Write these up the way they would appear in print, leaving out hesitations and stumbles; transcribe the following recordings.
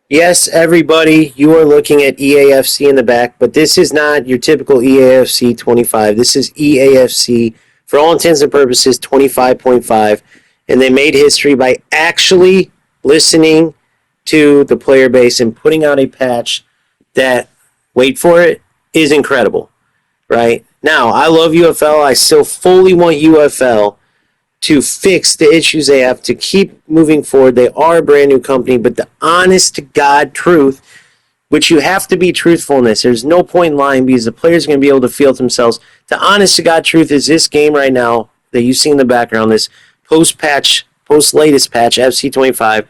Yes, everybody, you are looking at EAFC in the back, but this is not your typical EAFC 25. This is EAFC, for all intents and purposes, 25.5. And they made history by actually listening to the player base and putting out a patch that, wait for it, is incredible, right? Now, I love UFL. I still fully want UFL to fix the issues they have to keep moving forward. They are a brand new company, but the honest to God truth, which you have to be truthful in this, there's no point in lying because the players are going to be able to feel it themselves. The honest to God truth is this game right now that you see in the background, this post-latest patch, FC25,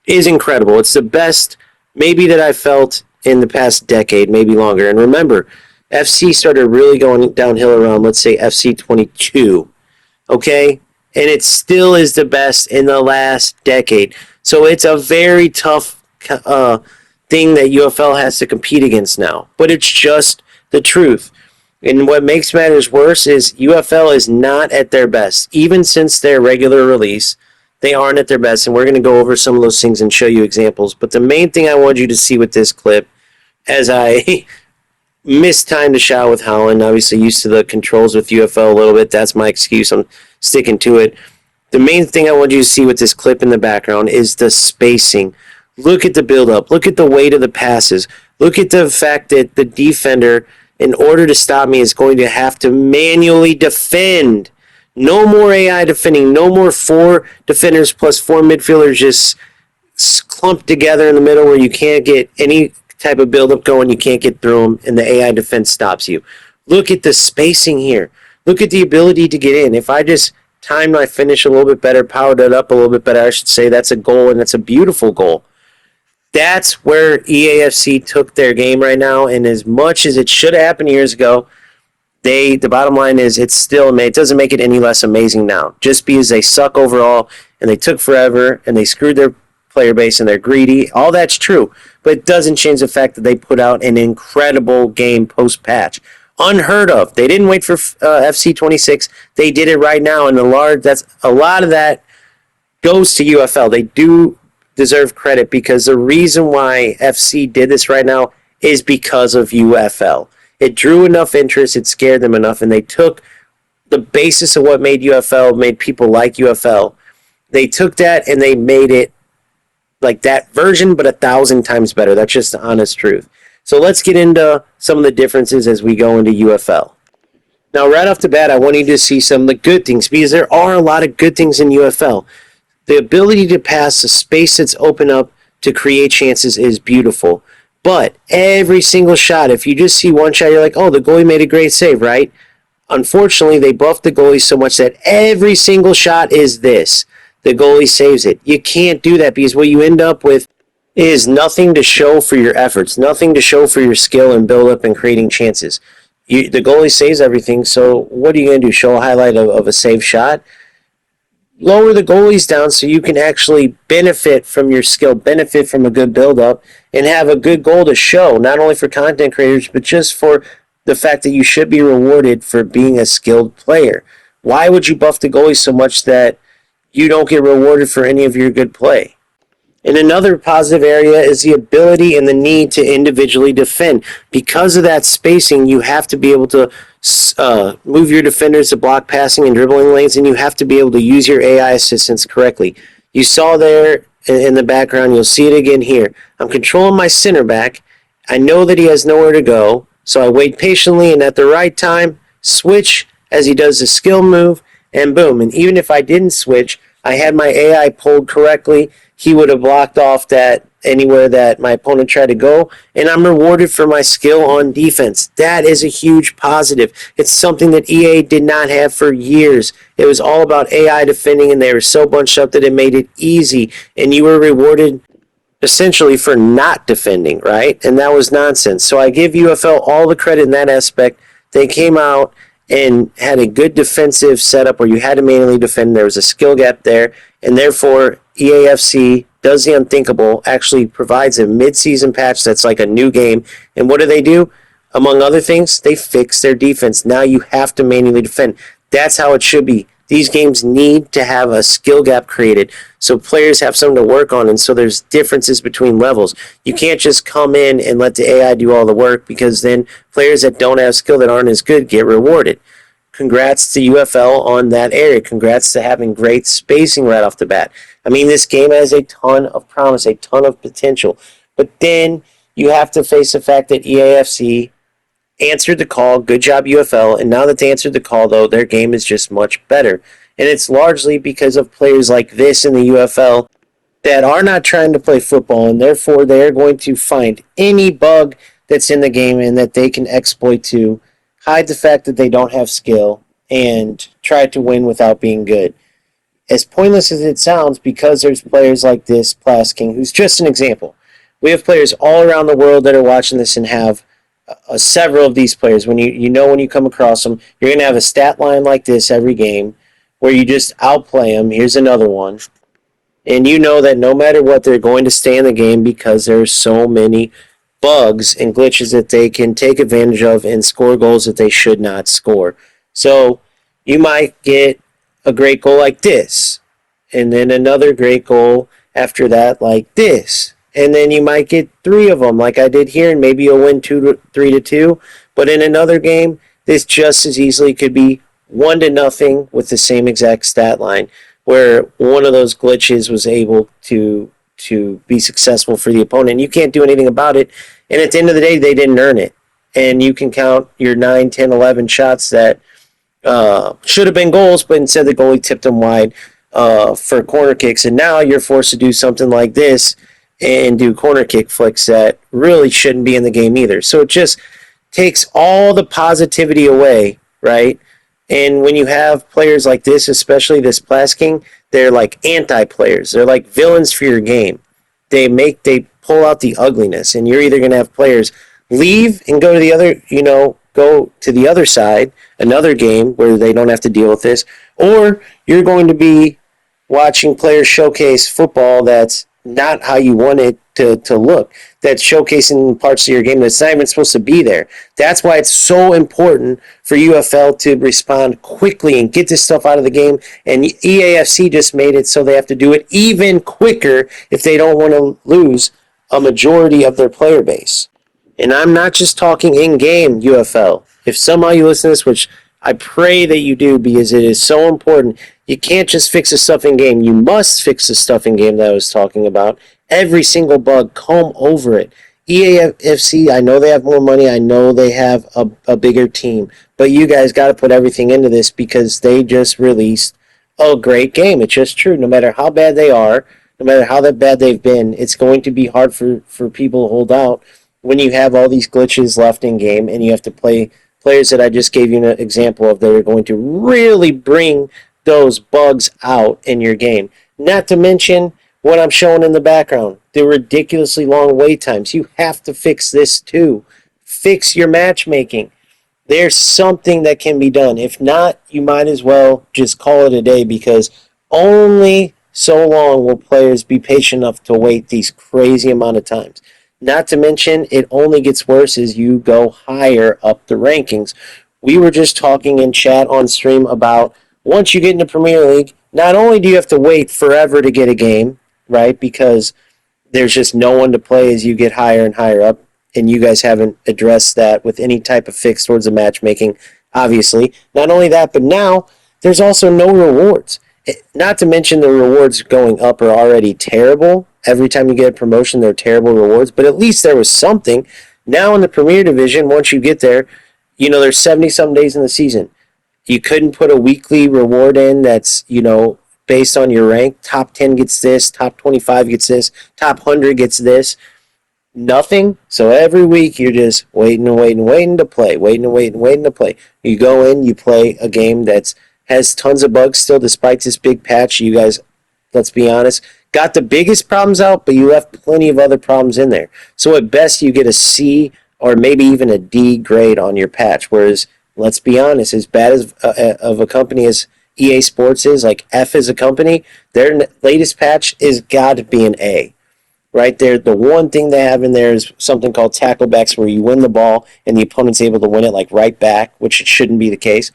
is incredible. It's the best maybe that I've felt in the past decade, maybe longer. And remember, FC started really going downhill around, let's say, FC22. Okay? And it still is the best in the last decade. So it's a very tough thing that UFL has to compete against now. But it's just the truth. And what makes matters worse is UFL is not at their best. Even since their regular release, they aren't at their best. And we're going to go over some of those things and show you examples. But the main thing I want you to see with this clip, as I missed time to shower with Holland, obviously used to the controls with UFL a little bit. That's my excuse. I'm sticking to it. The main thing I want you to see with this clip in the background is the spacing. Look at the build-up. Look at the weight of the passes. Look at the fact that the defender, in order to stop me, is going to have to manually defend. No more AI defending. No more 4 defenders plus 4 midfielders just clumped together in the middle where you can't get any type of build-up going. You can't get through them, and the AI defense stops you. Look at the spacing here. Look at the ability to get in. If I just timed my finish a little bit better, powered it up a little bit better, I should say that's a goal, and that's a beautiful goal. That's where EAFC took their game right now, and as much as it should have happened years ago, the bottom line is it doesn't make it any less amazing now. Just because they suck overall, and they took forever, and they screwed their player base, and they're greedy, all that's true, but it doesn't change the fact that they put out an incredible game post-patch. Unheard of. They didn't wait for FC26. They did it right now, and a lot of that goes to UFL. They do deserve credit because the reason why FC did this right now is because of UFL. It drew enough interest, it scared them enough, and they took the basis of what made UFL, made people like UFL. They took that and they made it like that version, but 1,000 times better. That's just the honest truth. So let's get into some of the differences as we go into UFL. Now, right off the bat, I want you to see some of the good things because there are a lot of good things in UFL. The ability to pass, the space that's open up to create chances is beautiful. But every single shot, if you just see one shot, you're like, oh, the goalie made a great save, right? Unfortunately, they buffed the goalie so much that every single shot is this. The goalie saves it. You can't do that because what you end up with is nothing to show for your efforts, nothing to show for your skill and build up and creating chances. The goalie saves everything, so what are you going to do? Show a highlight of a save shot? Lower the goalies down so you can actually benefit from your skill, benefit from a good build-up, and have a good goal to show, not only for content creators, but just for the fact that you should be rewarded for being a skilled player. Why would you buff the goalie so much that you don't get rewarded for any of your good play? And another positive area is the ability and the need to individually defend. Because of that spacing, you have to be able to move your defenders to block passing and dribbling lanes, and you have to be able to use your AI assistance correctly. You saw there in the background, you'll see it again here. I'm controlling my center back. I know that he has nowhere to go, so I wait patiently, and at the right time, switch as he does the skill move, and boom. And even if I didn't switch, I had my AI pulled correctly, he would have blocked off that anywhere that my opponent tried to go, and I'm rewarded for my skill on defense. That is a huge positive. It's something that EA did not have for years. It was all about AI defending, and they were so bunched up that it made it easy, and you were rewarded essentially for not defending, right? And that was nonsense. So I give UFL all the credit in that aspect. They came out and had a good defensive setup where you had to manually defend. There was a skill gap there, and therefore EAFC does the unthinkable, actually provides a mid-season patch that's like a new game. And what do? Among other things, they fix their defense. Now you have to manually defend. That's how it should be. These games need to have a skill gap created so players have something to work on, and so there's differences between levels. You can't just come in and let the AI do all the work, because then players that don't have skill, that aren't as good, get rewarded. Congrats to UFL on that area. Congrats to having great spacing right off the bat. I mean, this game has a ton of promise, a ton of potential. But then you have to face the fact that EAFC answered the call. Good job, UFL. And now that they answered the call, though, their game is just much better. And it's largely because of players like this in the UFL that are not trying to play football, and therefore they're going to find any bug that's in the game and that they can exploit to hide the fact that they don't have skill and try to win without being good. As pointless as it sounds, because there's players like this Plasking, who's just an example. We have players all around the world that are watching this and have several of these players. When when you come across them, you're going to have a stat line like this every game where you just outplay them. Here's another one. And you know that no matter what, they're going to stay in the game because there are so many bugs and glitches that they can take advantage of and score goals that they should not score. So you might get a great goal like this, and then another great goal after that like this. And then you might get three of them like I did here, and maybe you'll win 3-2. But in another game, this just as easily could be 1-0 with the same exact stat line, where one of those glitches was able to be successful for the opponent. You can't do anything about it. And at the end of the day, they didn't earn it. And you can count your 9, 10, 11 shots that should have been goals, but instead the goalie tipped them wide for corner kicks. And now you're forced to do something like this and do corner kick flicks that really shouldn't be in the game either. So it just takes all the positivity away, right? And when you have players like this, especially this Plasking, they're like anti-players. They're like villains for your game. They pull out the ugliness, and you're either going to have players leave and go to the other side, another game where they don't have to deal with this, or you're going to be watching players showcase football that's not how you want it to look, that's showcasing parts of your game that's not even supposed to be there. That's why it's so important for UFL to respond quickly and get this stuff out of the game, and EAFC just made it so they have to do it even quicker if they don't want to lose a majority of their player base. And I'm not just talking in-game UFL. If somehow you listen to this, which I pray that you do because it is so important, you can't just fix the stuff in-game. You must fix the stuff in-game that I was talking about. Every single bug, comb over it. EAFC, I know they have more money. I know they have a bigger team. But you guys got to put everything into this because they just released a great game. It's just true. No matter how bad they are, no matter how bad they've been, it's going to be hard for people to hold out when you have all these glitches left in game and you have to play players that I just gave you an example of that are going to really bring those bugs out in your game. Not to mention what I'm showing in the background, the ridiculously long wait times. You have to fix this too. Fix your matchmaking. There's something that can be done. If not, you might as well just call it a day, because only so long will players be patient enough to wait these crazy amount of times. Not to mention, it only gets worse as you go higher up the rankings. We were just talking in chat on stream about once you get into Premier League, not only do you have to wait forever to get a game, right, because there's just no one to play as you get higher and higher up, and you guys haven't addressed that with any type of fix towards the matchmaking, obviously. Not only that, but now there's also no rewards. Not to mention the rewards going up are already terrible. Every time you get a promotion, they're terrible rewards, but at least there was something. Now in the Premier Division, once you get there, there's 70-some days in the season. You couldn't put a weekly reward in that's, based on your rank. Top 10 gets this, top 25 gets this, top 100 gets this. Nothing. So every week you're just waiting and waiting and waiting to play, waiting and waiting and waiting to play. You go in, you play a game that's has tons of bugs still despite this big patch. You guys, let's be honest, got the biggest problems out, but you left plenty of other problems in there. So at best you get a C or maybe even a D grade on your patch, whereas, let's be honest, as bad as of a company as EA Sports is, like F as a company, their latest patch is got to be an A. Right there, the one thing they have in there is something called tacklebacks, where you win the ball and the opponent's able to win it like right back, which it shouldn't be the case.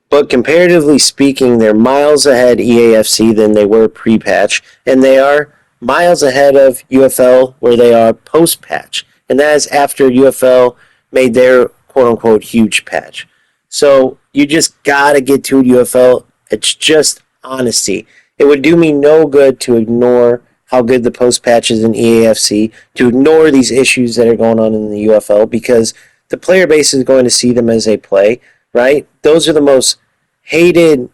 But comparatively speaking, they're miles ahead EAFC than they were pre-patch, and they are miles ahead of UFL where they are post-patch. And that is after UFL made their quote-unquote huge patch. So you just gotta get to UFL. It's just honesty. It would do me no good to ignore how good the post patch is in EAFC, to ignore these issues that are going on in the UFL, because the player base is going to see them as they play, right? Those are the most hated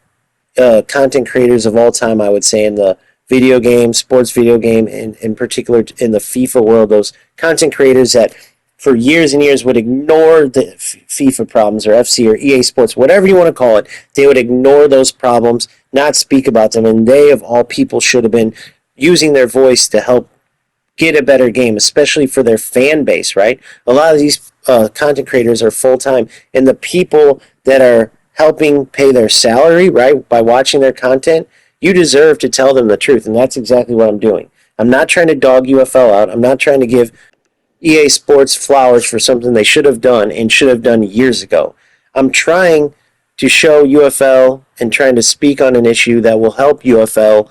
content creators of all time, I would say, in the video game, sports video game, and in particular in the FIFA world. Those content creators that for years and years would ignore the FIFA problems or FC or EA Sports, whatever you want to call it. They would ignore those problems, not speak about them, and they, of all people, should have been using their voice to help get a better game, especially for their fan base, right? A lot of these content creators are full time, and the people that are helping pay their salary, right, by watching their content, you deserve to tell them the truth, and that's exactly what I'm doing. I'm not trying to dog UFL out. I'm not trying to give EA Sports flowers for something they should have done and should have done years ago. I'm trying to show UFL and trying to speak on an issue that will help UFL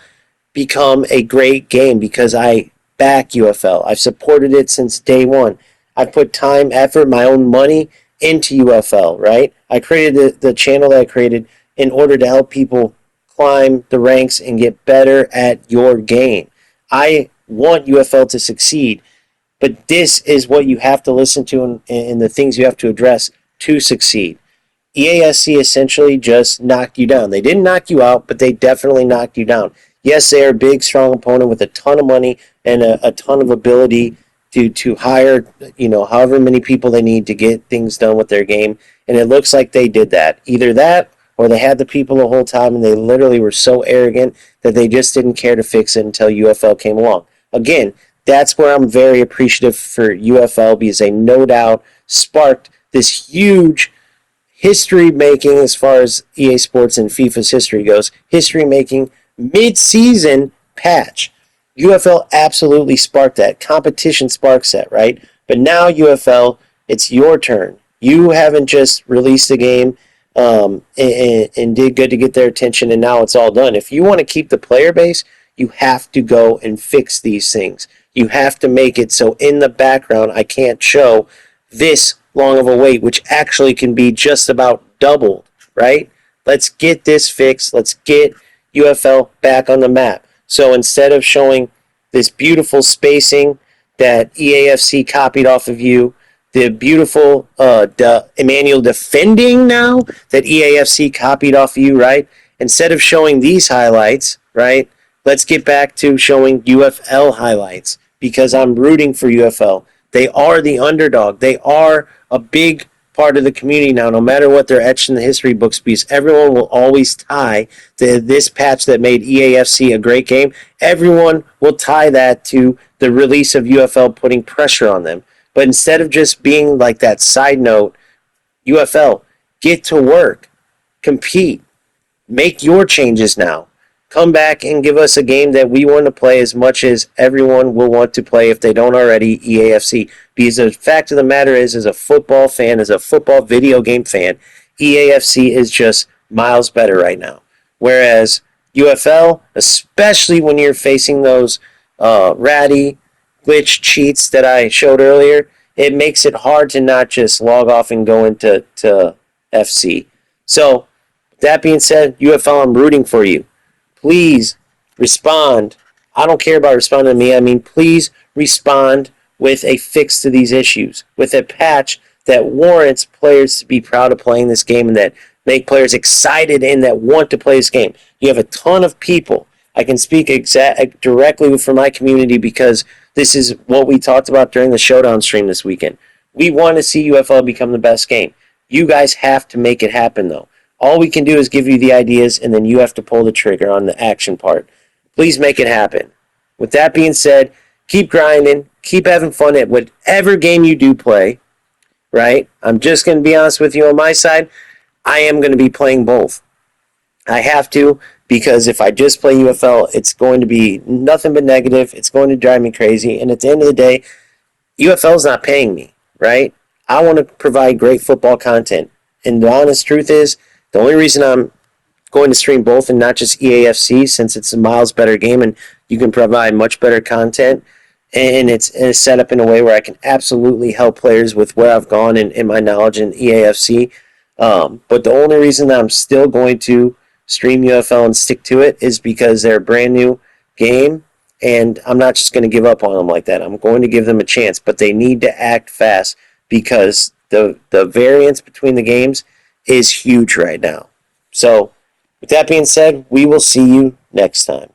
become a great game because I back UFL. I've supported it since day one. I've put time, effort, my own money into UFL, right? I created the channel that I created in order to help people climb the ranks and get better at your game. I want UFL to succeed, but this is what you have to listen to and the things you have to address to succeed. EASC essentially just knocked you down. They didn't knock you out, but they definitely knocked you down. Yes, they are a big, strong opponent with a ton of money and a ton of ability to hire, however many people they need to get things done with their game. And it looks like they did that. Either that or they had the people the whole time and they literally were so arrogant that they just didn't care to fix it until UFL came along. Again, that's where I'm very appreciative for UFL because they no doubt sparked this huge history making as far as EA Sports and FIFA's history goes. History making mid-season patch. UFL absolutely sparked that. Competition sparks that, right? But now UFL, it's your turn. You haven't just released a game and did good to get their attention and now it's all done. If you want to keep the player base, you have to go and fix these things. You have to make it so in the background I can't show this long of a wait, which actually can be just about doubled, right? Let's get this fixed. Let's get UFL back on the map. So instead of showing this beautiful spacing that EAFC copied off of you, the beautiful Emmanuel defending now that EAFC copied off of you, right? Instead of showing these highlights, right? Let's get back to showing UFL highlights because I'm rooting for UFL. They are the underdog. They are a big part of the community now, no matter what they're etched in the history books, because everyone will always tie to this patch that made EAFC a great game. Everyone will tie that to the release of UFL putting pressure on them. But instead of just being like that side note, UFL, get to work, compete, make your changes now. Come back and give us a game that we want to play as much as everyone will want to play if they don't already EAFC. Because the fact of the matter is, as a football fan, as a football video game fan, EAFC is just miles better right now. Whereas UFL, especially when you're facing those ratty glitch cheats that I showed earlier, it makes it hard to not just log off and go into FC. So, that being said, UFL, I'm rooting for you. Please respond. I don't care about responding to me. I mean, please respond with a fix to these issues, with a patch that warrants players to be proud of playing this game and that make players excited and that want to play this game. You have a ton of people. I can speak directly for my community because this is what we talked about during the Showdown stream this weekend. We want to see UFL become the best game. You guys have to make it happen, though. All we can do is give you the ideas, and then you have to pull the trigger on the action part. Please make it happen. With that being said, keep grinding, keep having fun at whatever game you do play, right? I'm just going to be honest with you on my side. I am going to be playing both. I have to, because if I just play UFL, it's going to be nothing but negative. It's going to drive me crazy. And at the end of the day, UFL's not paying me, right? I want to provide great football content. And the honest truth is, The only reason I'm going to stream both and not just EAFC, since it's a miles better game and you can provide much better content, and it's set up in a way where I can absolutely help players with where I've gone and my knowledge in EAFC. But the only reason that I'm still going to stream UFL and stick to it is because they're a brand new game, and I'm not just going to give up on them like that. I'm going to give them a chance, but they need to act fast because the variance between the games is huge right now. So, with that being said, we will see you next time.